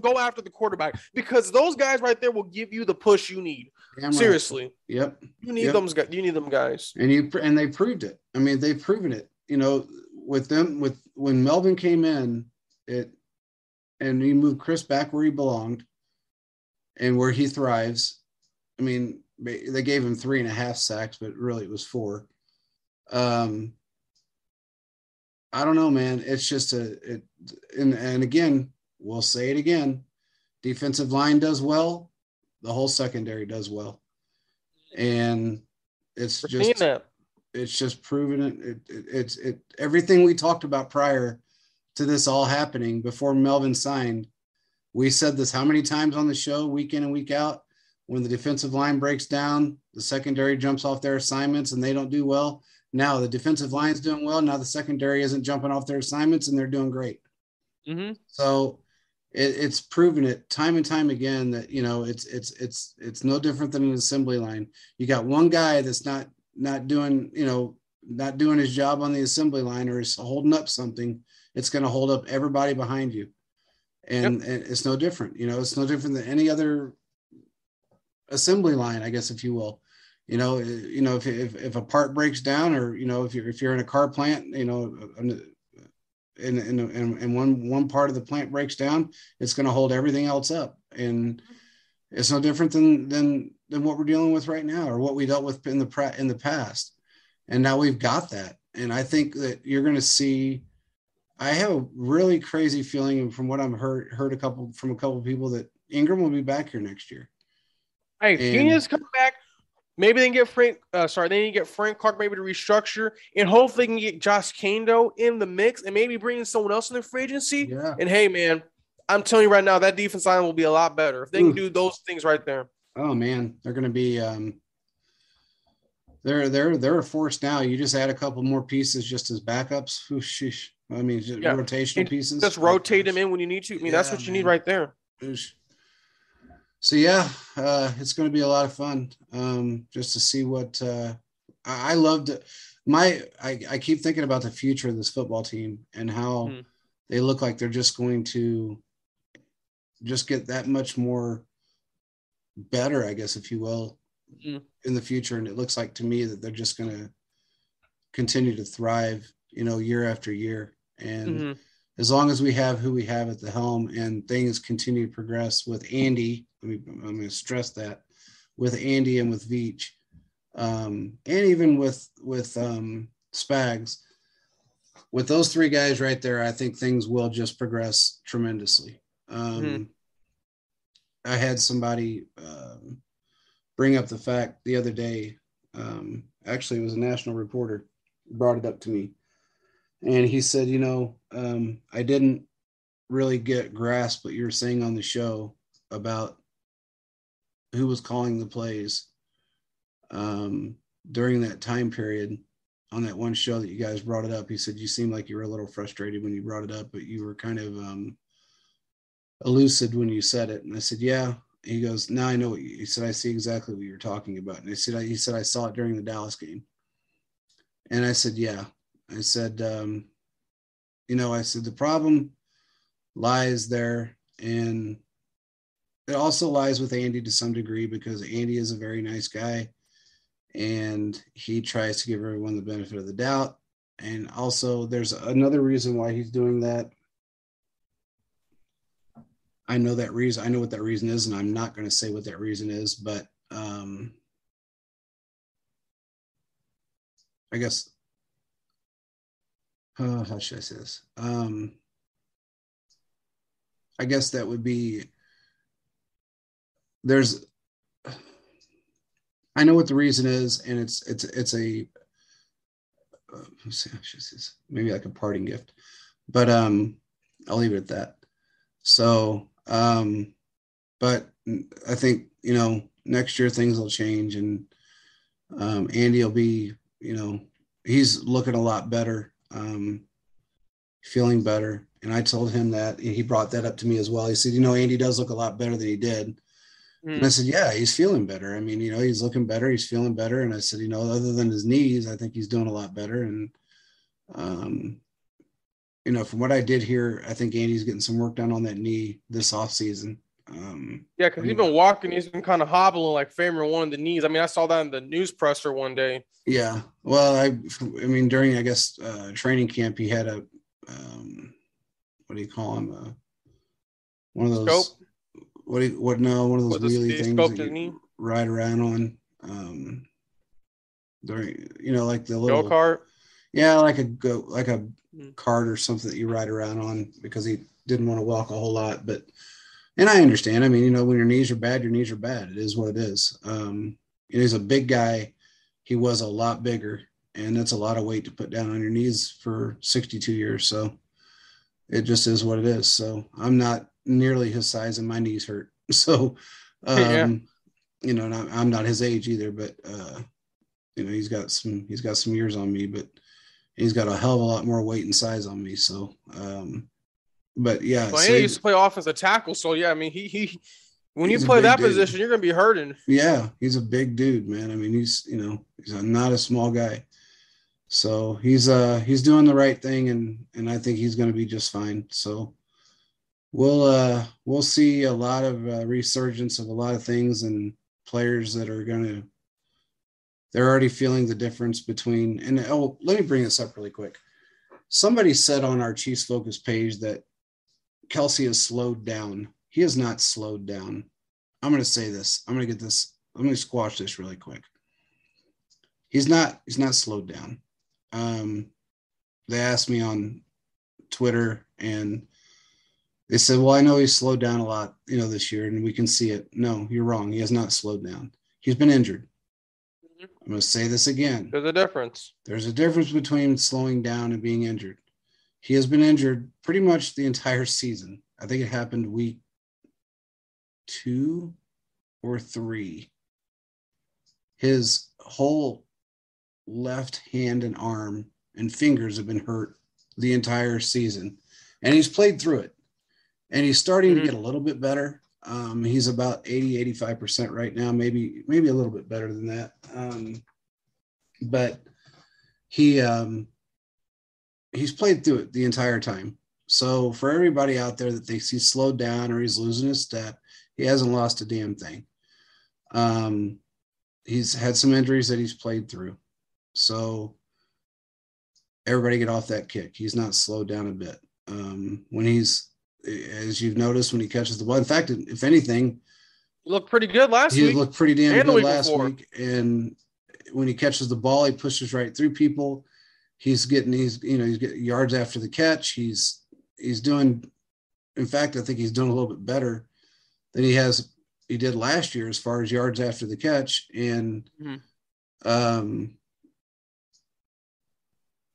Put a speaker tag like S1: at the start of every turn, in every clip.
S1: them go after the quarterback, because those guys right there will give you the push you need.
S2: Damn
S1: Seriously.
S2: Right. Yep.
S1: You need them. You need them guys.
S2: And they proved it. I mean, they've proven it. With them, when Melvin came in, and he moved Chris back where he belonged and where he thrives. I mean, they gave him 3.5 sacks, but really it was 4. I don't know, man. It's just and again, we'll say it again. Defensive line does well. The whole secondary does well. And it's just proven it's everything we talked about prior to this all happening before Melvin signed. We said this how many times on the show, week in and week out? When the defensive line breaks down, the secondary jumps off their assignments and they don't do well. Now the defensive line's doing well. Now the secondary isn't jumping off their assignments and they're doing great.
S1: Mm-hmm. So
S2: it's proven it time and time again that, it's no different than an assembly line. You got one guy that's not doing his job on the assembly line, or is holding up something. It's going to hold up everybody behind you. And it's no different. It's no different than any other assembly line, I guess, if you will. If a part breaks down, or if you're in a car plant, and one part of the plant breaks down, it's going to hold everything else up. And it's no different than what we're dealing with right now, or what we dealt with in the past. And now we've got that. And I think that you're going to see. I have a really crazy feeling, from what I've heard from a couple of people, that Ingram will be back here next year.
S1: Hey, Phoenix come back. Maybe they can get Frank Clark maybe to restructure, and hopefully they can get Josh Kando in the mix, and maybe bring in someone else in the free agency.
S2: Yeah.
S1: And hey, man, I'm telling you right now, that defense line will be a lot better if they can do those things right there.
S2: Oh man, they're going to be they're a force now. You just add a couple more pieces just as backups. Ooh, sheesh. I mean, rotational pieces.
S1: Just rotate them in when you need to. I mean, that's what you need right there.
S2: So yeah, it's going to be a lot of fun just to see what I loved. I keep thinking about the future of this football team and how they look like they're just going to just get that much more better, I guess, if you will, in the future. And it looks like to me that they're just going to continue to thrive, year after year. And as long as we have who we have at the helm and things continue to progress with Andy, I'm going to stress that, with Andy and with Veach, and even with Spags, with those 3 guys right there, I think things will just progress tremendously. I had somebody bring up the fact the other day, actually it was a national reporter brought it up to me. And he said, I didn't really grasp what you were saying on the show about who was calling the plays during that time period on that one show that you guys brought it up. He said, you seemed like you were a little frustrated when you brought it up, but you were kind of elusive when you said it. And I said, yeah. He goes, now I know what he said. I see exactly what you're talking about. And he said, I saw it during the Dallas game. And I said, yeah. I said, I said, the problem lies there. And it also lies with Andy to some degree, because Andy is a very nice guy and he tries to give everyone the benefit of the doubt. And also there's another reason why he's doing that. I know that reason. I know what that reason is, and I'm not going to say what that reason is, but I guess, how should I say this? I guess that would be, I know what the reason is, and it's a, maybe like a parting gift, but I'll leave it at that. So, but I think, next year things will change, and Andy will be, he's looking a lot better, feeling better. And I told him that, and he brought that up to me as well. He said, Andy does look a lot better than he did. And I said, yeah, he's feeling better. I mean, he's looking better. He's feeling better. And I said, other than his knees, I think he's doing a lot better. And, from what I did hear, I think Andy's getting some work done on that knee this offseason.
S1: Yeah, because he's been walking, he's been kind of hobbling, like favoring one of the knees. I mean, I saw that in the news presser one day.
S2: Yeah, well, I mean, during I guess training camp, he had a what do you call him? One of those
S1: Scope?
S2: one of those wheelie things
S1: scope
S2: that you
S1: knee?
S2: ride around on. During like the little
S1: Go kart?
S2: yeah, like a cart or something that you ride around on, because he didn't want to walk a whole lot. But and I understand. I mean, when your knees are bad, your knees are bad. It is what it is. He's a big guy. He was a lot bigger, and that's a lot of weight to put down on your knees for 62 years. So it just is what it is. So I'm not nearly his size, and my knees hurt. So,
S1: Yeah.
S2: and I'm not his age either, but he's got some years on me, but he's got a hell of a lot more weight and size on me. So, but yeah.
S1: Well, he used to play offensive tackle, so yeah, I mean, he when you play that position, you're gonna be hurting.
S2: Yeah, he's a big dude, man. I mean, he's not a small guy. So he's doing the right thing, and I think he's going to be just fine. So we'll see a lot of resurgence of a lot of things, and players that are they're already feeling the difference between. And let me bring this up really quick. Somebody said on our Chiefs Focus page that Kelce has slowed down. He has not slowed down. I'm going to say this. I'm going to get this. Let me squash this really quick. He's not slowed down. They asked me on Twitter, and they said, well, I know he's slowed down a lot, this year, and we can see it. No, you're wrong. He has not slowed down. He's been injured. I'm going to say this again.
S1: There's a difference.
S2: There's a difference between slowing down and being injured. He has been injured pretty much the entire season. I think it happened week 2 or 3. His whole left hand and arm and fingers have been hurt the entire season, and he's played through it, and he's starting to get a little bit better. He's about 85% right now, maybe a little bit better than that. But he's played through it the entire time. So for everybody out there that thinks he's slowed down or he's losing his step, he hasn't lost a damn thing. He's had some injuries that he's played through. So everybody get off that kick. He's not slowed down a bit. When he's, as you've noticed, when he catches the ball, in fact, if anything,
S1: he looked pretty good last week.
S2: He looked pretty damn good last week. And when he catches the ball, he pushes right through people. He's getting yards after the catch. He's doing, in fact, I think he's doing a little bit better than he did last year as far as yards after the catch. And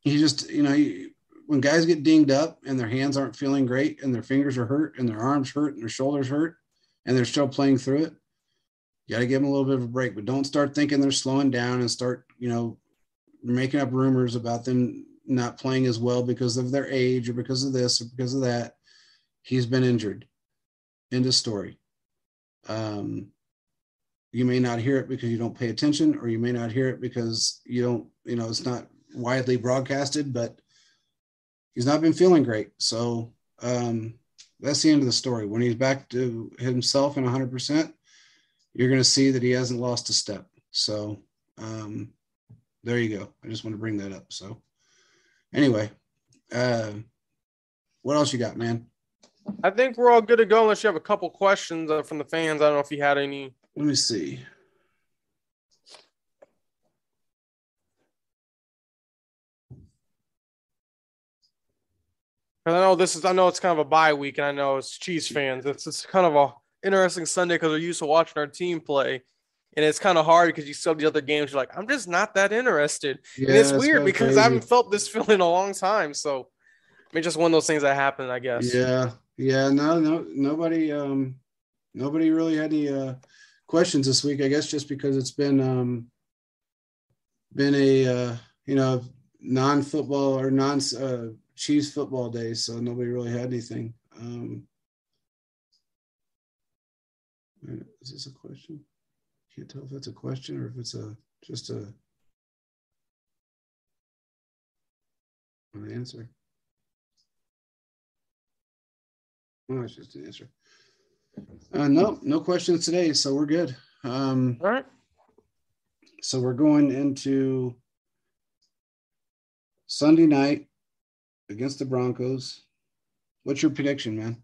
S2: he just, when guys get dinged up and their hands aren't feeling great and their fingers are hurt and their arms hurt and their shoulders hurt and they're still playing through it, you got to give them a little bit of a break. But don't start thinking they're slowing down and start, making up rumors about them not playing as well because of their age or because of this or because of that. He's been injured. End of story. You may not hear it because you don't pay attention, or you may not hear it because you don't, it's not widely broadcasted, but he's not been feeling great. So that's the end of the story. When he's back to himself and 100%, you're going to see that he hasn't lost a step. So there you go. I just want to bring that up. So anyway, what else you got, man?
S1: I think we're all good to go unless you have a couple questions from the fans. I don't know if you had any.
S2: Let me see.
S1: I know it's kind of a bye week, and I know it's Chiefs fans. It's kind of a interesting Sunday because we're used to watching our team play, and it's kind of hard because you still have the other games. You're like, I'm just not that interested, and it's weird because I haven't felt this feeling in a long time. So, I mean, just one of those things that happen, I guess.
S2: Yeah. No, nobody really had any questions this week. I guess just because it's been a non-football or Chiefs football day, so nobody really had anything. Is this a question? Can't tell if that's a question or if it's just an answer. Oh, that's just an answer. No questions today, so we're good.
S1: All right.
S2: So we're going into Sunday night against the Broncos. What's your prediction, man?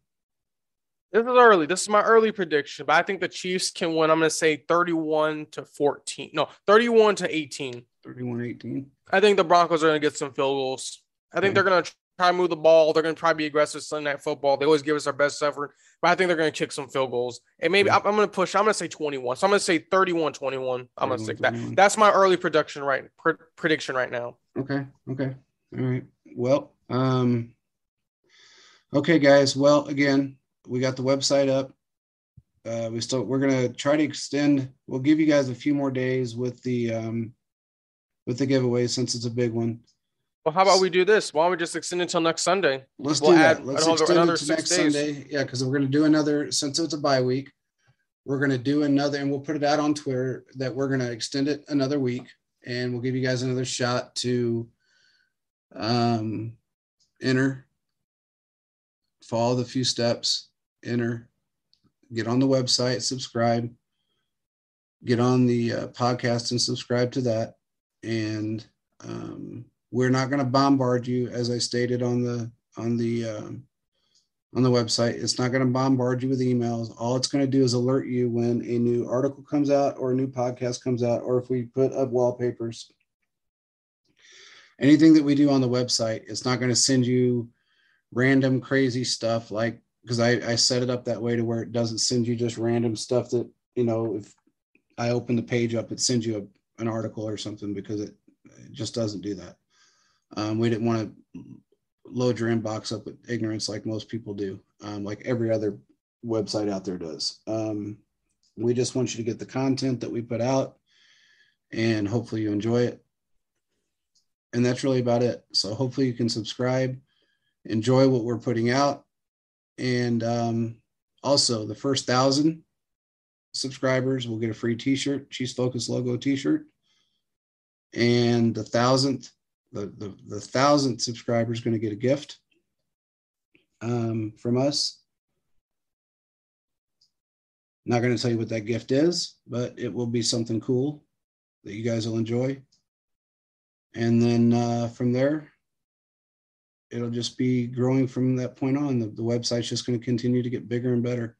S1: This is early. This is my early prediction, but I think the Chiefs can win. I'm going to say 31-14. No, 31-18.
S2: 31-18.
S1: I think the Broncos are going to get some field goals. I think they're going to try to move the ball. They're going to try to be aggressive Sunday Night Football. They always give us our best effort, but I think they're going to kick some field goals. And maybe I'm going to push. I'm going to say 21. So I'm going to say 31-21. I'm going to stick that. That's my early prediction right now.
S2: Okay. All right. Well, okay, guys. Well, again, we got the website up. We're going to try to extend. We'll give you guys a few more days with the giveaway since it's a big one.
S1: Well, how about we do this? Why don't we just extend it until next Sunday?
S2: Let's do that. Let's extend it to next Sunday. Yeah, because we're going to do another, since it's a bye week, we're going to do another, and we'll put it out on Twitter that we're going to extend it another week, and we'll give you guys another shot to enter, follow the few steps, enter, get on the website, subscribe, get on the podcast and subscribe to that. And we're not going to bombard you, as I stated on the website. It's not going to bombard you with emails. All it's going to do is alert you when a new article comes out or a new podcast comes out, or if we put up wallpapers. Anything that we do on the website, it's not going to send you random crazy stuff, like, because I set it up that way to where it doesn't send you just random stuff that, if I open the page up, it sends you an article or something, because it just doesn't do that. We didn't want to load your inbox up with ignorance like most people do, like every other website out there does. We just want you to get the content that we put out, and hopefully you enjoy it. And that's really about it. So hopefully you can subscribe, enjoy what we're putting out. And also the first 1,000 subscribers will get a free t-shirt, Chiefs Focus logo t-shirt. And the 1,000th subscriber is going to get a gift from us. Not going to tell you what that gift is, but it will be something cool that you guys will enjoy. And then from there, it'll just be growing from that point on. The website's just going to continue to get bigger and better,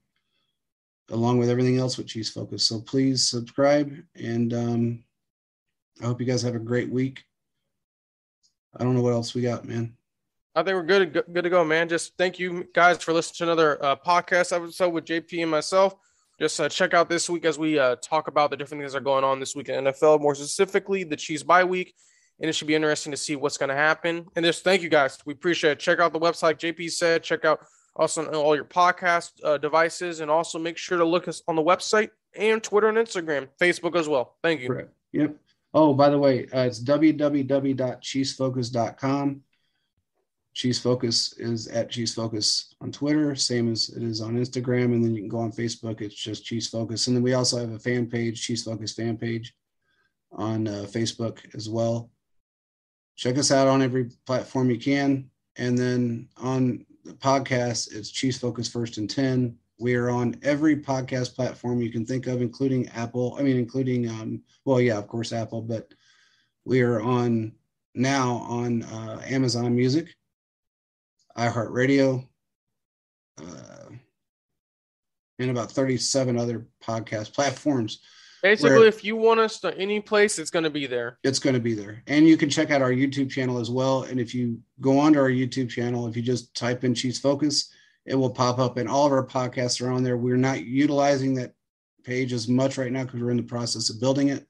S2: along with everything else with Chiefs Focus. So please subscribe, and I hope you guys have a great week. I don't know what else we got, man.
S1: I think we're good to go, man. Just thank you guys for listening to another podcast episode with JP and myself. Just check out this week as we talk about the different things that are going on this week in NFL, more specifically the Chiefs bye week. And it should be interesting to see what's going to happen. And just thank you guys. We appreciate it. Check out the website, JP said. Check out also on all your podcast devices. And also make sure to look us on the website and Twitter and Instagram, Facebook as well. Thank you.
S2: Correct. Yep. Oh, by the way, it's www.chiefsfocus.com. Chiefs Focus is at Chiefs Focus on Twitter, same as it is on Instagram. And then you can go on Facebook. It's just Chiefs Focus. And then we also have a fan page, Chiefs Focus fan page on Facebook as well. Check us out on every platform you can. And then on the podcast, it's Chiefs Focus First and 10. We are on every podcast platform you can think of, including Apple. Of course, Apple, but we are now on Amazon Music, iHeartRadio, and about 37 other podcast platforms.
S1: Basically, if you want us to any place, it's going to be there.
S2: It's going to be there. And you can check out our YouTube channel as well. And if you go onto our YouTube channel, if you just type in Chiefs Focus, it will pop up, and all of our podcasts are on there. We're not utilizing that page as much right now because we're in the process of building it.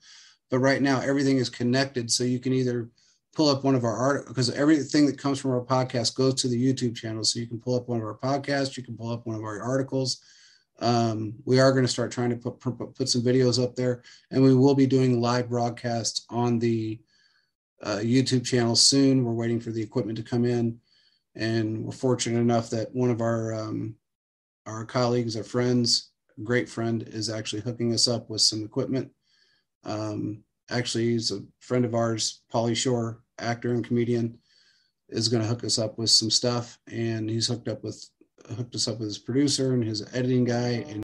S2: But right now, everything is connected. So you can either pull up one of our articles, because everything that comes from our podcast goes to the YouTube channel. So you can pull up one of our podcasts. You can pull up one of our articles. We are going to start trying to put some videos up there, and we will be doing live broadcasts on the YouTube channel soon. We're waiting for the equipment to come in, and we're fortunate enough that one of our colleagues, our friends, a great friend, is actually hooking us up with some equipment. Actually, he's a friend of ours, Pauly Shore, actor and comedian, is going to hook us up with some stuff, and he's hooked up with hooked us up with his producer and his editing guy, and